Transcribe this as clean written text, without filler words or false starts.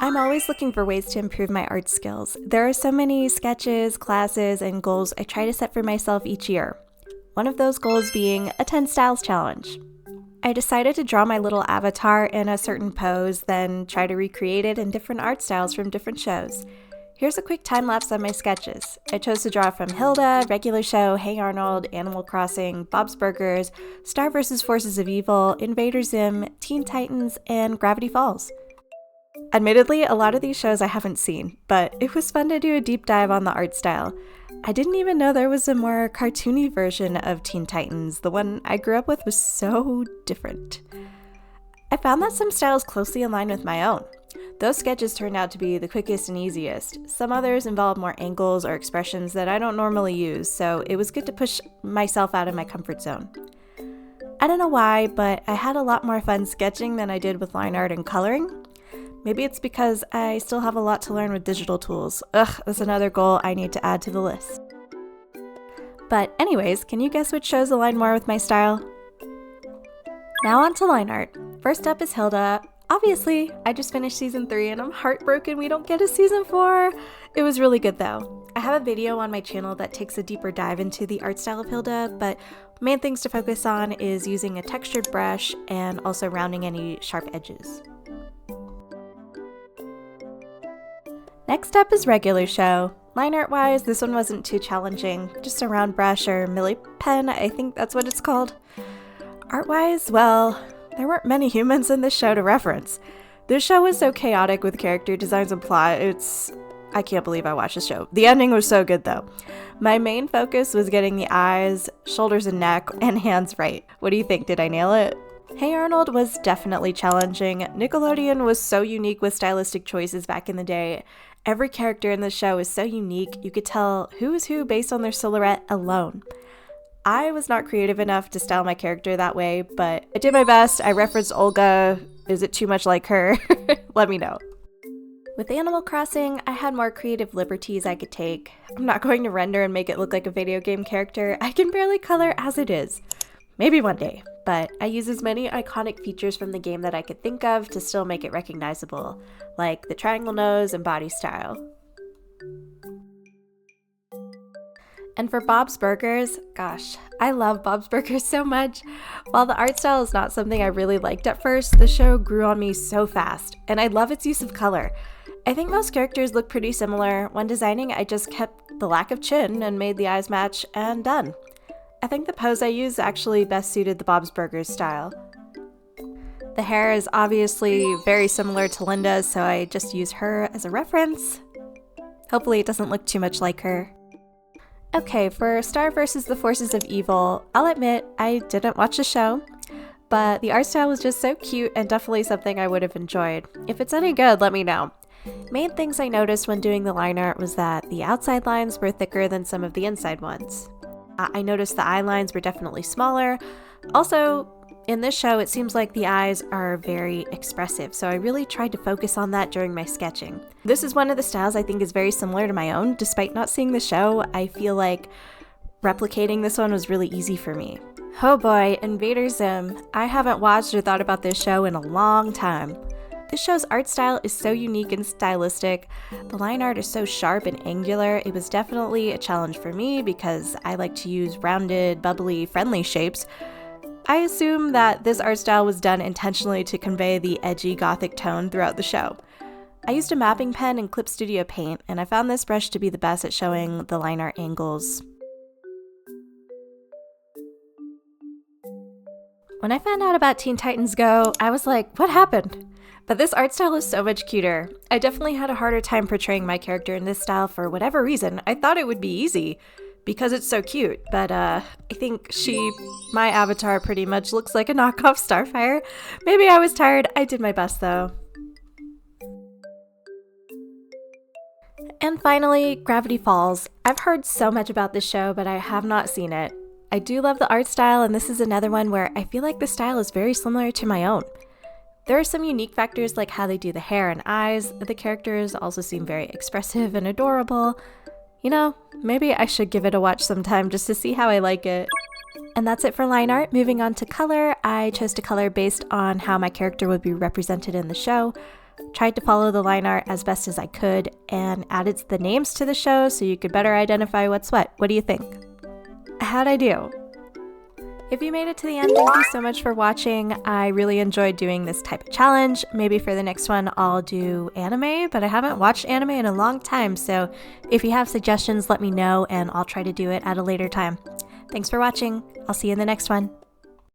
I'm always looking for ways to improve my art skills. There are so many sketches, classes, and goals I try to set for myself each year. One of those goals being a 10 styles challenge. I decided to draw my little avatar in a certain pose, then try to recreate it in different art styles from different shows. Here's a quick time lapse of my sketches. I chose to draw from Hilda, Regular Show, Hey Arnold, Animal Crossing, Bob's Burgers, Star vs. Forces of Evil, Invader Zim, Teen Titans, and Gravity Falls. Admittedly, a lot of these shows I haven't seen, but it was fun to do a deep dive on the art style. I didn't even know there was a more cartoony version of Teen Titans. The one I grew up with was so different. I found that some styles closely align with my own. Those sketches turned out to be the quickest and easiest. Some others involve more angles or expressions that I don't normally use, so it was good to push myself out of my comfort zone. I don't know why, but I had a lot more fun sketching than I did with line art and coloring. Maybe it's because I still have a lot to learn with digital tools. That's another goal I need to add to the list. But anyways, can you guess which shows align more with my style? Now on to line art. First up is Hilda. Obviously, I just finished season 3 and I'm heartbroken we don't get a season 4. It was really good though. I have a video on my channel that takes a deeper dive into the art style of Hilda, but main things to focus on is using a textured brush and also rounding any sharp edges. Next up is Regular Show. Line art wise, this one wasn't too challenging. Just a round brush or Millie pen, I think that's what it's called. Art wise, well, there weren't many humans in this show to reference. This show was so chaotic with character designs and plot, I can't believe I watched this show. The ending was so good though. My main focus was getting the eyes, shoulders and neck, and hands right. What do you think? Did I nail it? Hey Arnold was definitely challenging. Nickelodeon was so unique with stylistic choices back in the day. Every character in the show is so unique, you could tell who is who based on their silhouette alone. I was not creative enough to style my character that way, but I did my best. I referenced Olga. Is it too much like her? Let me know. With Animal Crossing, I had more creative liberties I could take. I'm not going to render and make it look like a video game character. I can barely color as it is. Maybe one day, but I use as many iconic features from the game that I could think of to still make it recognizable, like the triangle nose and body style. And for Bob's Burgers, gosh, I love Bob's Burgers so much. While the art style is not something I really liked at first, the show grew on me so fast, and I love its use of color. I think most characters look pretty similar. When designing, I just kept the lack of chin and made the eyes match, and done. I think the pose I used actually best suited the Bob's Burgers style. The hair is obviously very similar to Linda's, so I just use her as a reference. Hopefully it doesn't look too much like her. Okay, for Star vs. the Forces of Evil, I'll admit I didn't watch the show, but the art style was just so cute and definitely something I would have enjoyed. If it's any good, let me know. Main things I noticed when doing the line art was that the outside lines were thicker than some of the inside ones. I noticed the eye lines were definitely smaller. Also, in this show, it seems like the eyes are very expressive, so I really tried to focus on that during my sketching. This is one of the styles I think is very similar to my own. Despite not seeing the show, I feel like replicating this one was really easy for me. Oh boy, Invader Zim. I haven't watched or thought about this show in a long time. This show's art style is so unique and stylistic. The line art is so sharp and angular. It was definitely a challenge for me because I like to use rounded, bubbly, friendly shapes. I assume that this art style was done intentionally to convey the edgy gothic tone throughout the show. I used a mapping pen and Clip Studio Paint, and I found this brush to be the best at showing the line art angles. When I found out about Teen Titans Go, I was like, what happened? But this art style is so much cuter. I definitely had a harder time portraying my character in this style for whatever reason. I thought it would be easy because it's so cute, but I think my avatar pretty much looks like a knockoff Starfire. Maybe I was tired. I did my best though. And finally, Gravity Falls. I've heard so much about this show, but I have not seen it. I do love the art style, and this is another one where I feel like the style is very similar to my own. There are some unique factors like how they do the hair and eyes. The characters also seem very expressive and adorable. You know, maybe I should give it a watch sometime just to see how I like it. And that's it for line art. Moving on to color, I chose to color based on how my character would be represented in the show. Tried to follow the line art as best as I could and added the names to the show so you could better identify what's what. What do you think? How'd I do? If you made it to the end, thank you so much for watching. I really enjoyed doing this type of challenge. Maybe for the next one, I'll do anime, but I haven't watched anime in a long time. So if you have suggestions, let me know and I'll try to do it at a later time. Thanks for watching. I'll see you in the next one.